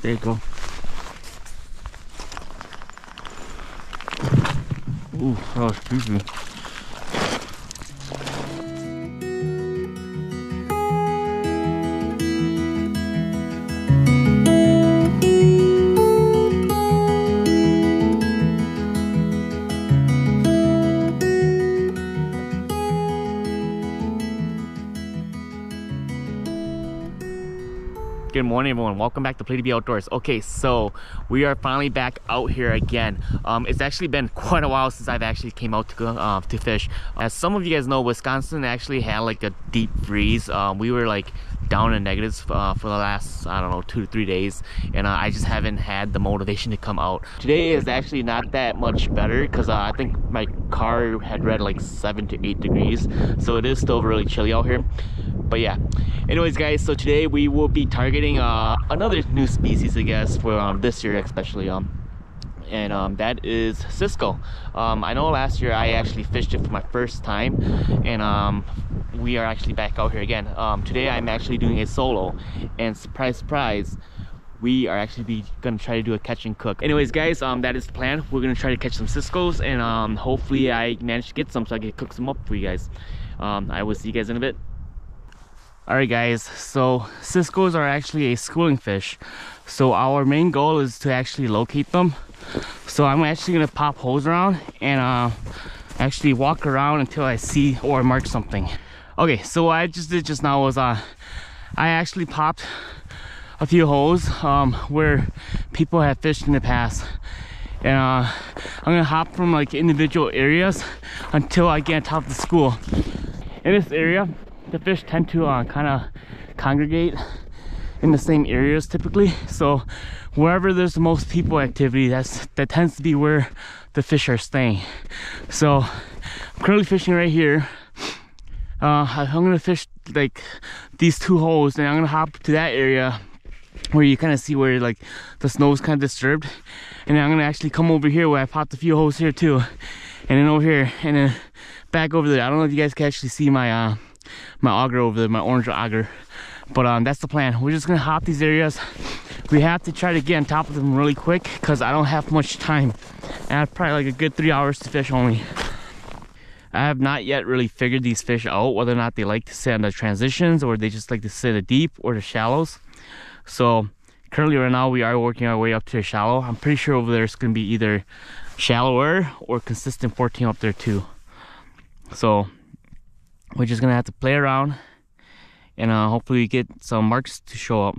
There you go. Ooh, that was creepy. Good morning, everyone. Welcome back to Play to Be Outdoors. Okay, so we are finally back out here again. It's actually been quite a while since I've actually came out to go to fish. As some of you guys know, Wisconsin actually had like a deep freeze. We were like down in negatives for the last, I don't know, 2 to 3 days, and I just haven't had the motivation to come out. Today is actually not that much better because I think my car had read like 7 to 8 degrees, so it is still really chilly out here. But yeah, anyways guys, so today we will be targeting another new species, I guess, for this year especially, and that is Cisco. I know last year I actually fished it for my first time, and we are actually back out here again. Today I'm actually doing a solo, and surprise surprise, we are actually gonna try to do a catch and cook. Anyways guys, that is the plan. We're gonna try to catch some Ciscos, and hopefully I manage to get some so I can cook some up for you guys. I will see you guys in a bit. Alright guys, so Ciscos are actually a schooling fish, so our main goal is to actually locate them. So I'm actually gonna pop holes around and actually walk around until I see or mark something. Okay, so what I just did just now was I actually popped a few holes where people have fished in the past, and I'm gonna hop from like individual areas until I get on top of the school. In this area, the fish tend to kind of congregate in the same areas typically, so wherever there's the most people activity, that tends to be where the fish are staying. So I'm currently fishing right here. I'm gonna fish like these 2 holes, and I'm gonna hop to that area where you kind of see where like the snow is kind of disturbed, and then I'm gonna actually come over here where I popped a few holes here too, and then over here, and then back over there. I don't know if you guys can actually see my my auger over there, my orange auger, but that's the plan. We're just gonna hop these areas. We have to try to get on top of them really quick because I don't have much time, and I have probably like a good 3 hours to fish only. I have not yet really figured these fish out, whether or not they like to sit on the transitions or they just like to sit at deep or the shallows. So currently right now we are working our way up to a shallow. I'm pretty sure over there it's gonna be either shallower or consistent 14 up there too. So we're just gonna have to play around, and hopefully we get some marks to show up.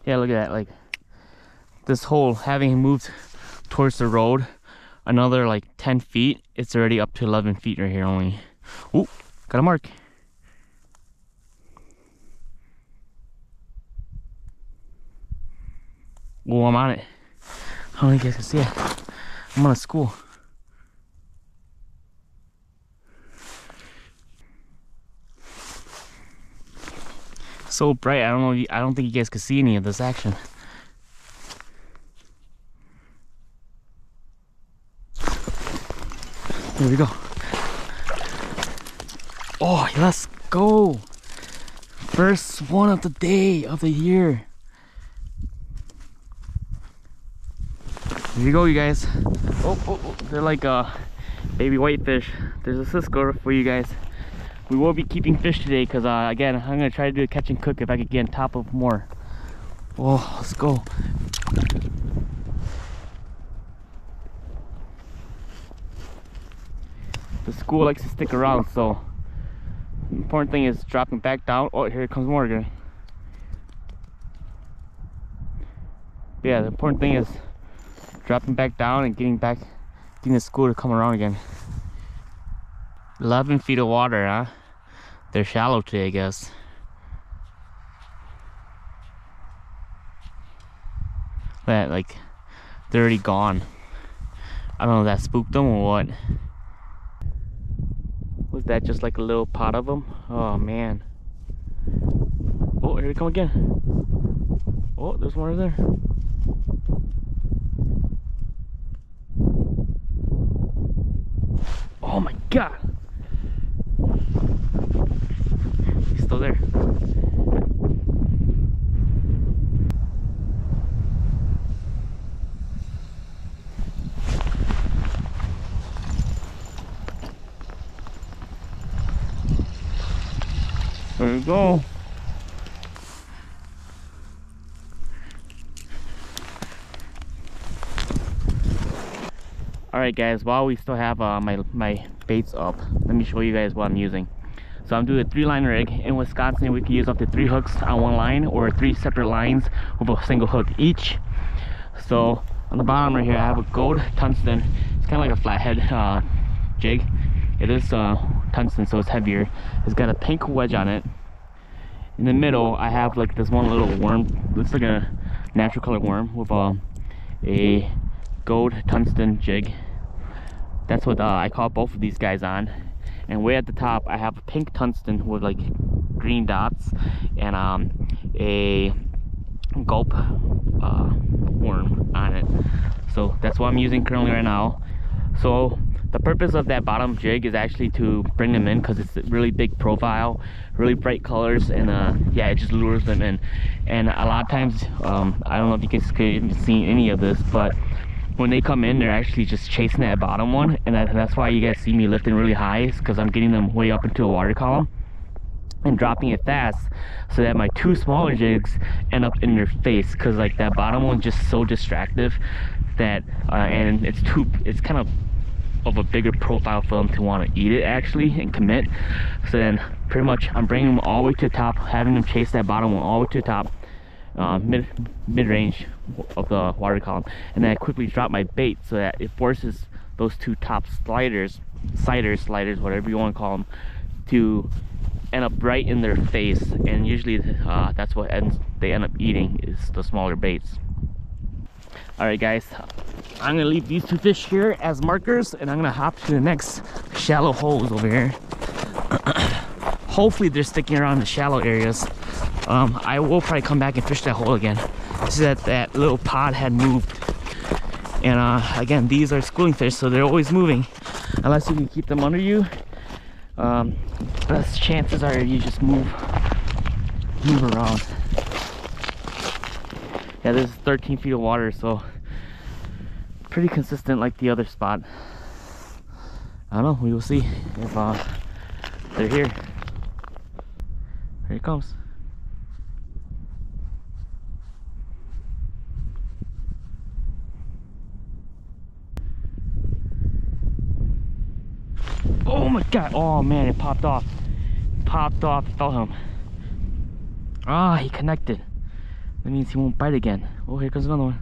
Yeah, look at that, like this hole, having moved towards the road another like 10 feet, it's already up to 11 feet right here only. Ooh, got a mark. Oh, I'm on it. I don't think you guys can see it. I'm on a school. So bright, I don't think you guys can see any of this action. There we go. Oh, let's go. First one of the day of the year. Here you go, you guys. Oh, they're like baby whitefish. There's a Cisco for you guys. We will be keeping fish today because again, I'm gonna try to do a catch and cook if I could get on top of more. Oh, let's go. The school likes to stick around, so the important thing is dropping back down. Oh, here comes more again. Yeah, the important thing is dropping back down and getting the school to come around again. 11 feet of water, huh? They're shallow today, I guess. That, like, they're already gone. I don't know if that spooked them or what. Was that just like a little pot of them? Oh man. Oh, here they come again. Oh, there's one over there. Oh my god. He's still there. we go. Alright guys, while we still have my baits up, let me show you guys what I'm using. So I'm doing a 3-line rig. In Wisconsin, we can use up to 3 hooks on one line or 3 separate lines with a single hook each. So on the bottom right here, I have a gold tungsten. It's kind of like a flathead jig. It is tungsten, so it's heavier. It's got a pink wedge on it. In the middle, I have like this one little worm. Looks like a natural color worm with a gold tungsten jig. That's what I caught both of these guys on. And way at the top, I have a pink tungsten with like green dots and a gulp worm on it. So that's what I'm using currently right now. So the purpose of that bottom jig is actually to bring them in because it's a really big profile, really bright colors, and yeah, it just lures them in. And a lot of times, I don't know if you guys can see any of this, but when they come in, they're actually just chasing that bottom one, and that's why you guys see me lifting really high, because I'm getting them way up into a water column and dropping it fast so that my 2 smaller jigs end up in their face, because like that bottom one's just so distractive that and it's kind of a bigger profile for them to want to eat it actually and commit. So then pretty much I'm bringing them all the way to the top, having them chase that bottom one all the way to the top, mid-range of the water column, and then I quickly drop my bait so that it forces those 2 top sliders, whatever you want to call them, to end up right in their face. And usually that's what they end up eating, is the smaller baits. Alright guys, I'm gonna leave these 2 fish here as markers, and I'm gonna hop to the next shallow holes over here. Hopefully they're sticking around the shallow areas. I will probably come back and fish that hole again. This is that little pod had moved. And again, these are schooling fish, so they're always moving. Unless you can keep them under you, best chances are you just move around. Yeah, this is 13 feet of water, so pretty consistent like the other spot. I don't know, we will see if they're here. Here it comes. Oh my god, oh man, it popped off. Popped off, felt him. Ah, he connected. That means he won't bite again. Oh, here comes another one.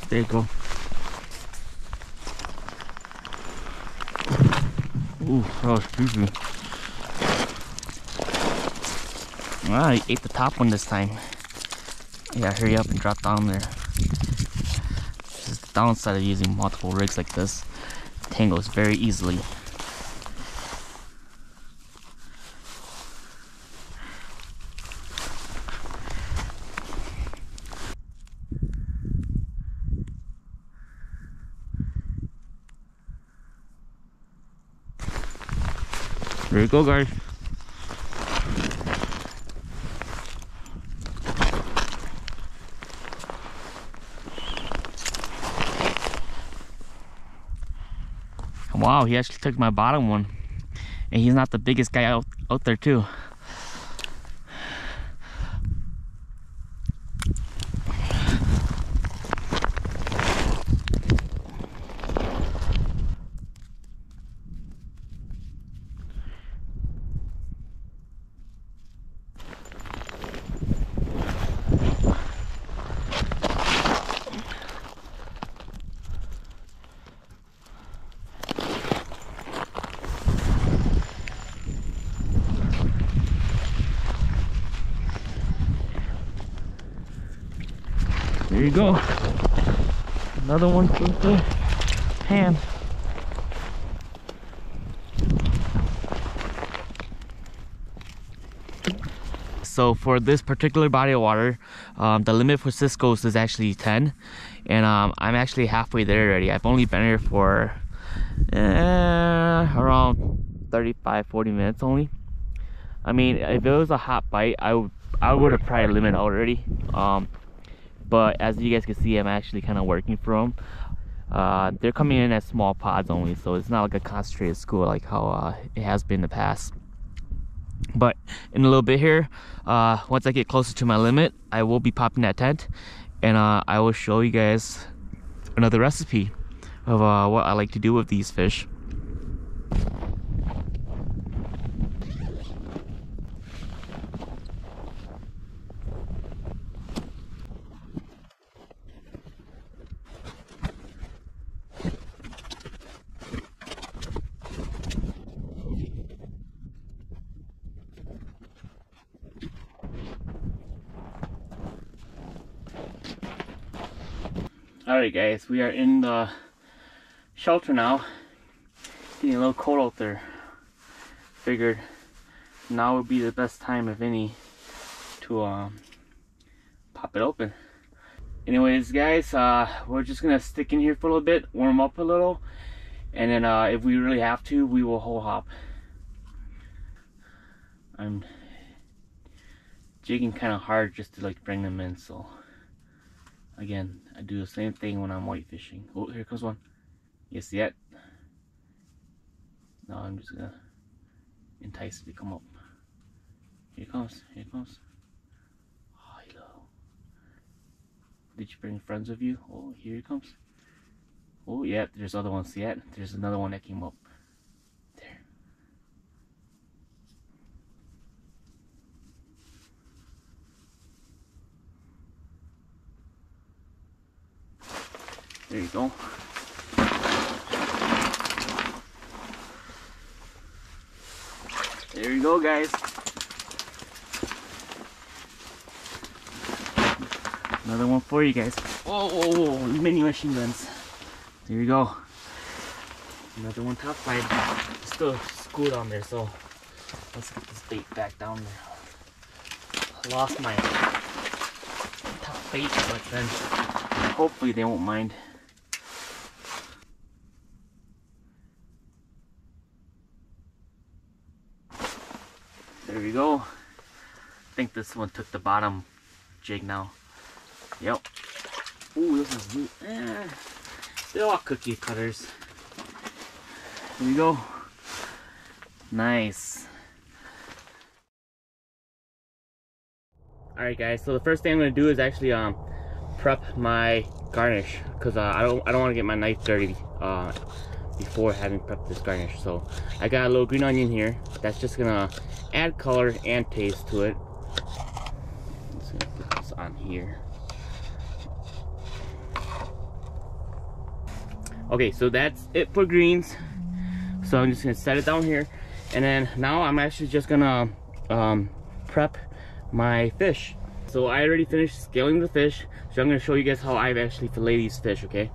There you go. Ooh, that was juicy. Ah, he ate the top one this time. Yeah, hurry up and drop down there. This is the downside of using multiple rigs like this. It tangles very easily. There you go, guys. Wow, he actually took my bottom one. And he's not the biggest guy out there too. There you go. Another one for the hand. So for this particular body of water, the limit for Cisco's is actually 10, and I'm actually halfway there already. I've only been here for around 35-40 minutes only. I mean, if it was a hot bite, I would have probably limited already. But as you guys can see, I'm actually kind of working for them. They're coming in as small pods only, so it's not like a concentrated school like how it has been in the past. But in a little bit here, once I get closer to my limit, I will be popping that tent, and I will show you guys another recipe of what I like to do with these fish. Alright guys, we are in the shelter now. Getting a little cold out there. Figured now would be the best time, if any, to pop it open. Anyways guys, we're just gonna stick in here for a little bit, warm up a little, and then if we really have to, we will whole hop. I'm jigging kind of hard just to like bring them in, so again, I do the same thing when I'm white fishing. Oh, here comes one. You see it? Now I'm just gonna entice it to come up. Here it comes, here it comes. Oh, hello. Did you bring friends with you? Oh, here it comes. Oh, yeah, there's other ones. See it? There's another one that came up. There. There you go. There you go, guys. Another one for you guys. Oh, mini machine guns. There you go. Another one top side. Still school down there, so let's get this bait back down there. I lost my top bait, but then hopefully they won't mind. There we go. I think this one took the bottom jig now. Yep. Ooh, this is neat. They're all cookie cutters. Here we go. Nice. Alright guys, so the first thing I'm gonna do is actually prep my garnish, because I don't want to get my knife dirty before having prepped this garnish. So I got a little green onion here that's just gonna add color and taste to it. I'm just gonna put this on here. Okay, so that's it for greens. So I'm just gonna set it down here, and then now I'm actually just gonna prep my fish. So I already finished scaling the fish, so I'm gonna show you guys how I've actually fillet these fish. Okay,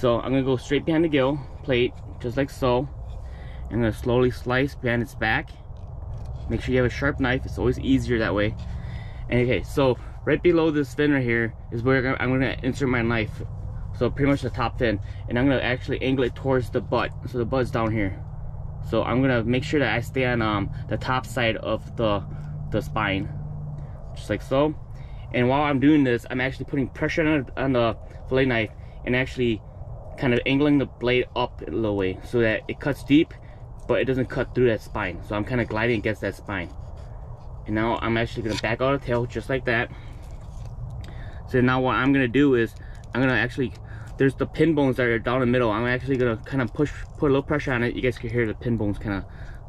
so I'm gonna go straight behind the gill plate, just like so. I'm gonna slowly slice behind its back. Make sure you have a sharp knife, it's always easier that way. And okay, so right below this fin right here is where I'm gonna insert my knife. So pretty much the top fin, and I'm gonna actually angle it towards the butt, so the butt's down here. So I'm gonna make sure that I stay on the top side of the spine, just like so. And while I'm doing this, I'm actually putting pressure on the fillet knife and actually kind of angling the blade up a little way so that it cuts deep, but it doesn't cut through that spine. So I'm kind of gliding against that spine. And now I'm actually gonna back out the tail just like that. So now what I'm gonna do is I'm gonna actually, there's the pin bones that are down the middle. I'm actually gonna kind of put a little pressure on it. You guys can hear the pin bones kind of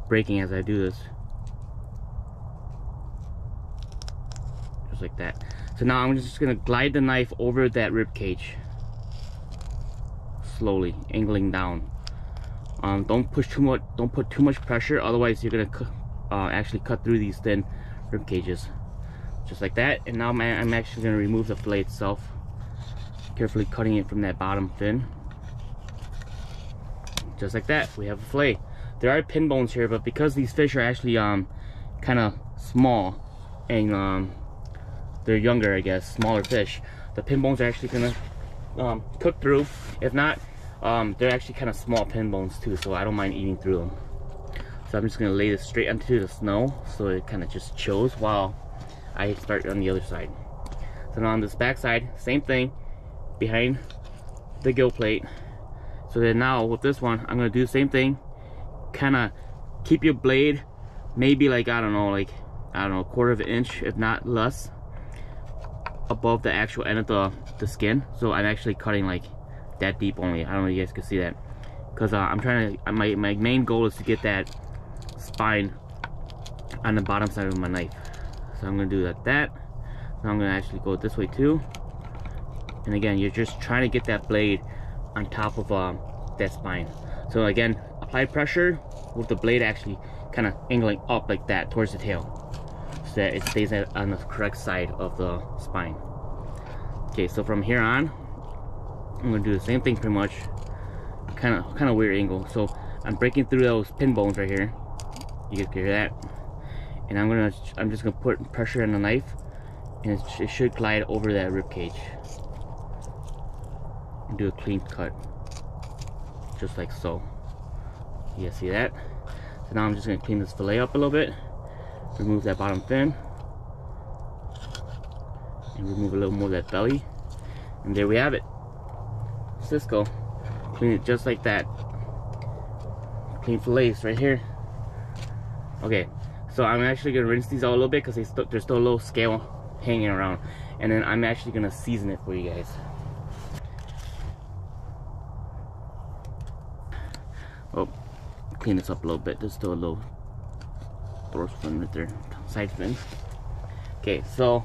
breaking as I do this. Just like that. So now I'm just gonna glide the knife over that rib cage. Slowly, angling down. Don't push too much, don't put too much pressure, otherwise you're gonna actually cut through these thin rib cages. Just like that. And now I'm actually gonna remove the fillet itself, carefully cutting it from that bottom fin. Just like that, we have a fillet. There are pin bones here, but because these fish are actually kind of small and they're younger, I guess, smaller fish, the pin bones are actually gonna cook through. If not, they're actually kind of small pin bones too, so I don't mind eating through them. So I'm just gonna lay this straight onto the snow so it kind of just chills while I start on the other side. So now on this back side, same thing, behind the gill plate. So then now with this one, I'm gonna do the same thing. Kind of keep your blade maybe like, I don't know, a quarter of an inch, if not less, above the actual end of the skin. So I'm actually cutting like that deep only. I don't know if you guys can see that, because I'm trying to, my main goal is to get that spine on the bottom side of my knife. So I'm gonna do that. Now I'm gonna actually go this way too. And again, you're just trying to get that blade on top of that spine. So again, apply pressure with the blade actually kind of angling up like that towards the tail, so that it stays on the correct side of the spine. Okay, so from here on, I'm gonna do the same thing pretty much. Kind of weird angle. So I'm breaking through those pin bones right here. You guys can hear that. And I'm just gonna put pressure on the knife, and it should glide over that rib cage and do a clean cut, just like so. You guys see that? So now I'm just gonna clean this fillet up a little bit, remove that bottom fin, and remove a little more of that belly, and there we have it. Sysco. Clean it just like that. Clean fillets right here. Okay, so I'm actually gonna rinse these out a little bit because there's still a little scale hanging around, and then I'm actually gonna season it for you guys. Oh, clean this up a little bit. There's still a little dorsal fin right there, side fin. Okay, so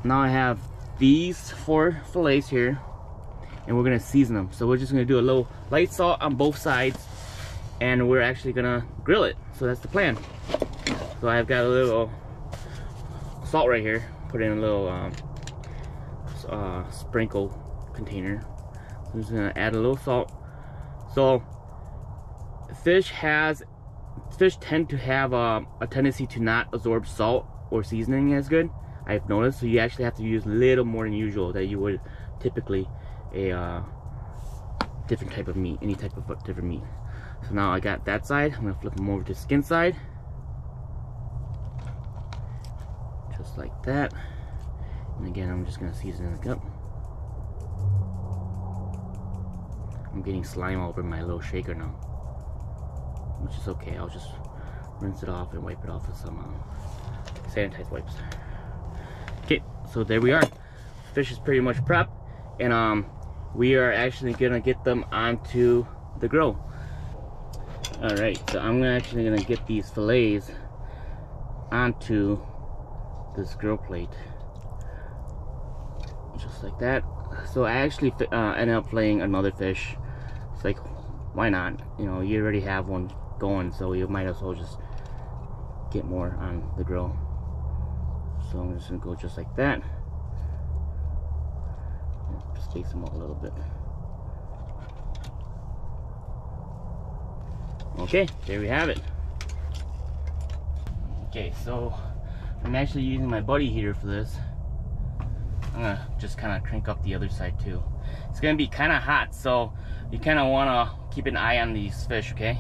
now I have these 4 fillets here, and we're gonna season them. So we're just gonna do a little light salt on both sides, and we're actually gonna grill it. So that's the plan. So I've got a little salt right here. Put in a little sprinkle container. I'm just gonna add a little salt. So fish tend to have a tendency to not absorb salt or seasoning as good, I've noticed. So you actually have to use a little more than usual that you would typically a different type of meat, any type of different meat. So now I got that side. I'm gonna flip them over to the skin side, just like that. And again, I'm just gonna season it up. I'm getting slime all over my little shaker now, which is okay. I'll just rinse it off and wipe it off with some sanitized wipes. Okay, so there we are. Fish is pretty much prepped, and we are actually gonna get them onto the grill. All right, so I'm actually gonna get these fillets onto this grill plate, just like that. So I actually ended up filleting another fish. It's like, why not? You know, you already have one going, so you might as well just get more on the grill. So I'm just gonna go just like that. Space them out a little bit. Okay, there we have it. Okay, so I'm actually using my buddy heater for this. I'm gonna just kind of crank up the other side too. It's gonna be kind of hot, so you kind of want to keep an eye on these fish, okay?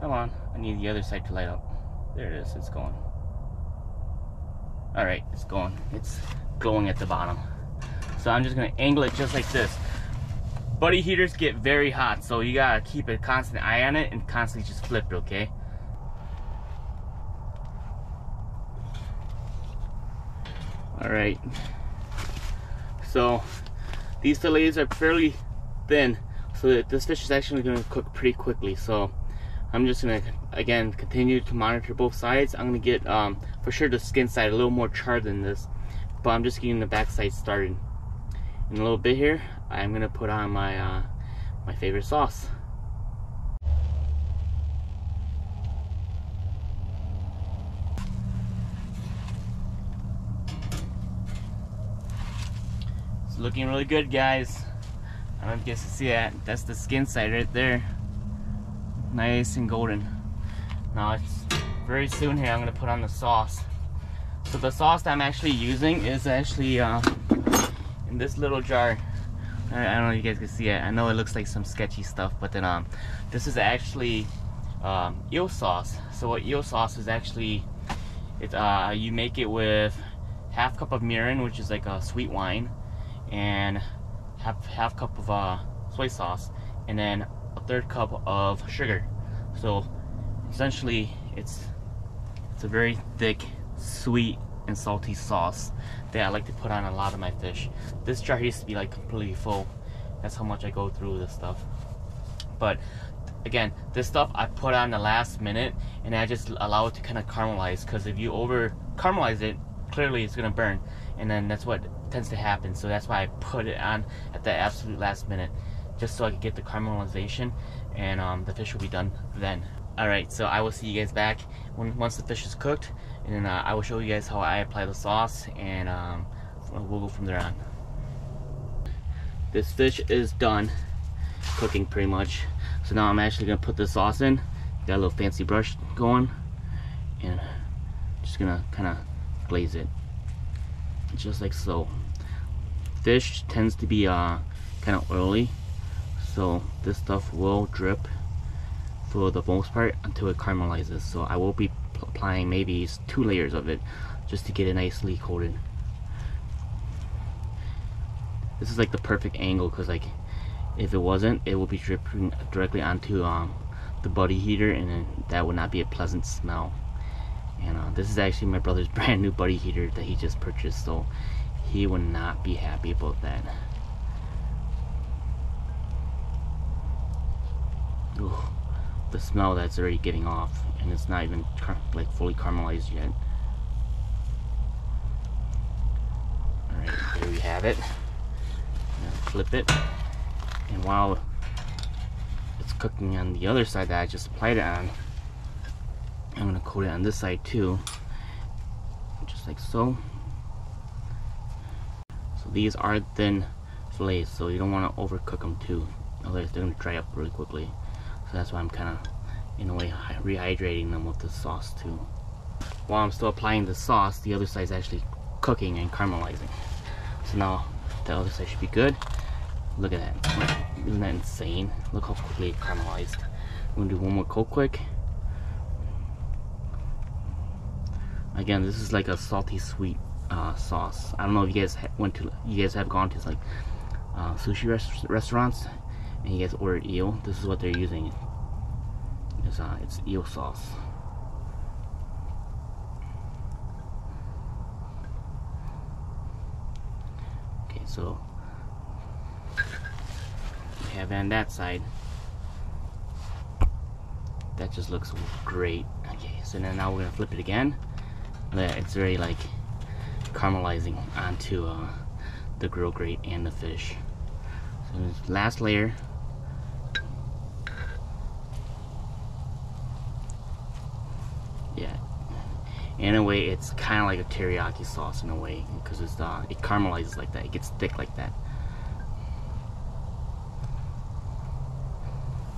Come on, I need the other side to light up. There it is, it's going. All right, it's going. It's glowing at the bottom. So I'm just gonna angle it just like this. Buddy heaters get very hot, so you gotta keep a constant eye on it and constantly just flip it, okay? All right. So these fillets are fairly thin, so that this fish is actually gonna cook pretty quickly. So I'm just gonna, again, continue to monitor both sides. I'm gonna get, for sure, the skin side a little more charred than this, but I'm just getting the back side started. In a little bit here, I'm gonna put on my my favorite sauce. It's looking really good, guys. I don't know if you guys can see that. That's the skin side right there. Nice and golden. Now it's very soon here, I'm gonna put on the sauce. So the sauce that I'm actually using is actually in this little jar. I don't know if you guys can see it. I know it looks like some sketchy stuff, but then this is actually eel sauce. So what eel sauce is actually, it's you make it with half cup of mirin, which is like a sweet wine, and half cup of soy sauce, and then a third cup of sugar. So essentially it's a very thick, sweet and salty sauce that I like to put on a lot of my fish. This jar used to be like completely full. That's how much I go through this stuff. But again, this stuff I put on the last minute, and I just allow it to kind of caramelize, because if you over caramelize it, clearly it's gonna burn, and then that's what tends to happen. So that's why I put it on at the absolute last minute, just so I could get the caramelization, and the fish will be done then. Alright, so I will see you guys back once the fish is cooked, and then I will show you guys how I apply the sauce, and we'll go from there on. This fish is done cooking pretty much. So now I'm actually gonna put the sauce in. Got a little fancy brush going, and just gonna kind of glaze it, just like so. Fish tends to be kind of oily, so this stuff will drip for the most part until it caramelizes. So I will be applying maybe 2 layers of it just to get it nicely coated. This is like the perfect angle, because like if it wasn't, it will be dripping directly onto the buddy heater, and then that would not be a pleasant smell. And this is actually my brother's brand new buddy heater that he just purchased, so he would not be happy about that. Ooh, the smell that's already getting off, and it's not even like fully caramelized yet. Alright, there we have it. Flip it, and while it's cooking on the other side that I just applied it on, I'm gonna coat it on this side too, just like so. So these are thin fillets, so you don't want to overcook them too, otherwise they're gonna dry up really quickly. So that's why I'm kind of, in a way, rehydrating them with the sauce too. While I'm still applying the sauce, the other side is actually cooking and caramelizing. So now the other side should be good. Look at that. Isn't that insane? Look how quickly it caramelized. I'm gonna do one more coat quick. Again, this is like a salty sweet sauce. I don't know if you guys have gone to like sushi restaurants and you guys ordered eel. This is what they're using. It's eel sauce. Okay, so we have on that side. That just looks great. Okay, so now we're gonna flip it again. It's already like caramelizing onto the grill grate and the fish. So this last layer. Yeah. In a way, it's kind of like a teriyaki sauce in a way, because it caramelizes like that. It gets thick like that.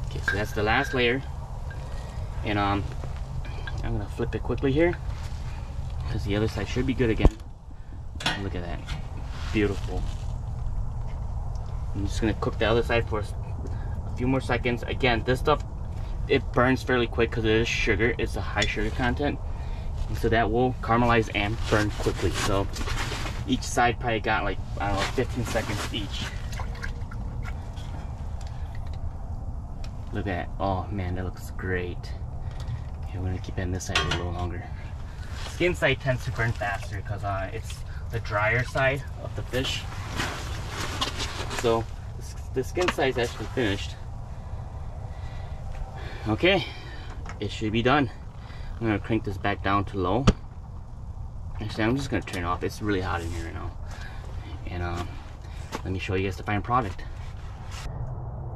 Okay, so that's the last layer, and I'm gonna flip it quickly here, because the other side should be good again. Look at that, beautiful. I'm just gonna cook the other side for a few more seconds. Again, this stuff, it burns fairly quick because it is sugar. It's a high sugar content, and so that will caramelize and burn quickly. So each side probably got like, I don't know, 15 seconds each. Look at that. Oh man, that looks great. Okay, we're gonna keep it on this side a little longer. Skin side tends to burn faster because it's the drier side of the fish. So the skin side is actually finished. Okay, it should be done. I'm gonna crank this back down to low. Actually, I'm just gonna turn it off. It's really hot in here right now. And let me show you guys the final product.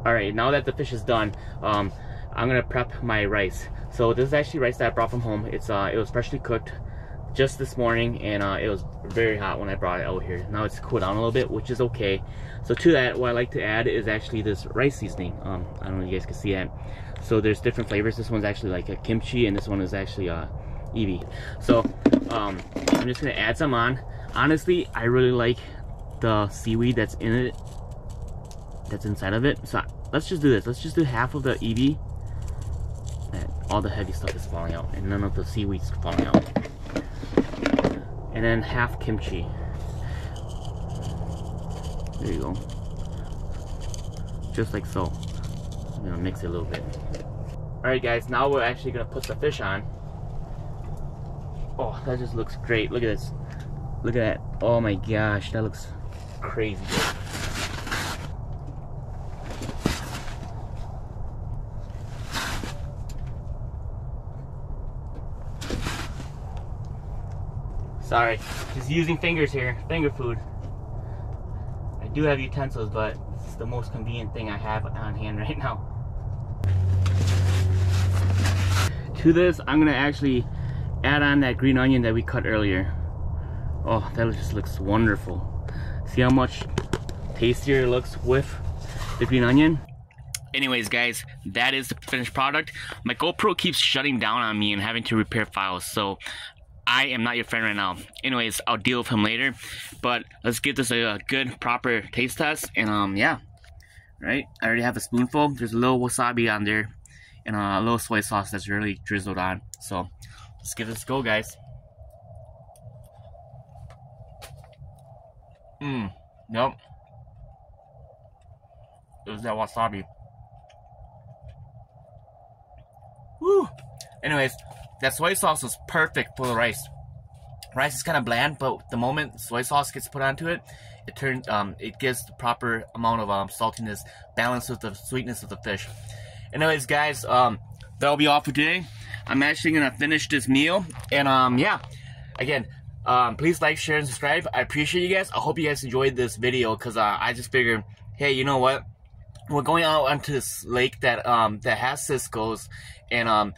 Alright, now that the fish is done, I'm gonna prep my rice. So this is actually rice that I brought from home. It was freshly cooked just this morning, and it was very hot when I brought it out here. Now it's cooled down a little bit, which is okay. So to that, what I like to add is actually this rice seasoning. I don't know if you guys can see that. So there's different flavors. This one's actually like a kimchi, and this one is actually ebi. So I'm just gonna add some on. Honestly, I really like the seaweed that's in it, that's inside of it. So let's just do this. Let's just do half of the ebi. all the heavy stuff is falling out, and none of the seaweed's falling out. And then half kimchi. There you go. Just like so. I'm gonna mix it a little bit. Alright guys, now we're actually gonna put the fish on. Oh, that just looks great. Look at this. Look at that. Oh my gosh, that looks crazy good. Sorry, just using fingers here. Finger food. I do have utensils, but it's the most convenient thing I have on hand right now. To this, I'm gonna actually add on that green onion that we cut earlier. Oh, that just looks wonderful. See how much tastier it looks with the green onion? Anyways guys, that is the finished product. My GoPro keeps shutting down on me and having to repair files, so I am not your friend right now. Anyways, I'll deal with him later. But let's give this a good, proper taste test. And yeah, right. I already have a spoonful. There's a little wasabi on there, and a little soy sauce that's really drizzled on. So let's give this a go, guys. Nope. It was that wasabi. Woo. Anyways, that soy sauce was perfect for the rice. Rice is kind of bland, but the moment soy sauce gets put onto it, it gives the proper amount of saltiness, balanced with the sweetness of the fish. Anyways, guys, that'll be all for today. I'm actually gonna finish this meal, and yeah, again, please like, share, and subscribe. I appreciate you guys. I hope you guys enjoyed this video, because I just figured, hey, you know what? We're going out onto this lake that that has Cisco's, and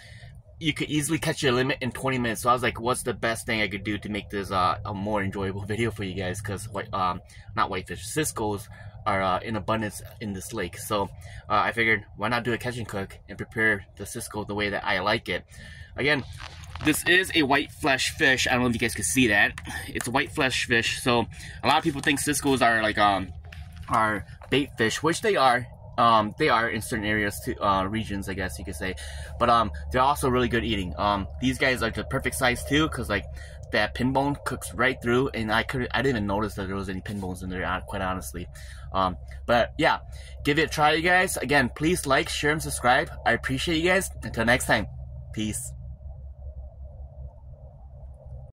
you could easily catch your limit in 20 minutes. So I was like, what's the best thing I could do to make this a more enjoyable video for you guys? Because not whitefish, Cisco's are in abundance in this lake. So I figured, why not do a catch and cook and prepare the Cisco the way that I like it. Again, this is a white flesh fish. I don't know if you guys can see that. It's a white flesh fish. So a lot of people think Cisco's are like are bait fish, which they are. They are in certain areas, regions, I guess you could say, but they're also really good eating. These guys are the perfect size too, because like that pin bone cooks right through, and I didn't even notice that there was any pin bones in there, quite honestly. But yeah, give it a try, you guys. Again, please like, share, and subscribe. I appreciate you guys. Until next time, peace.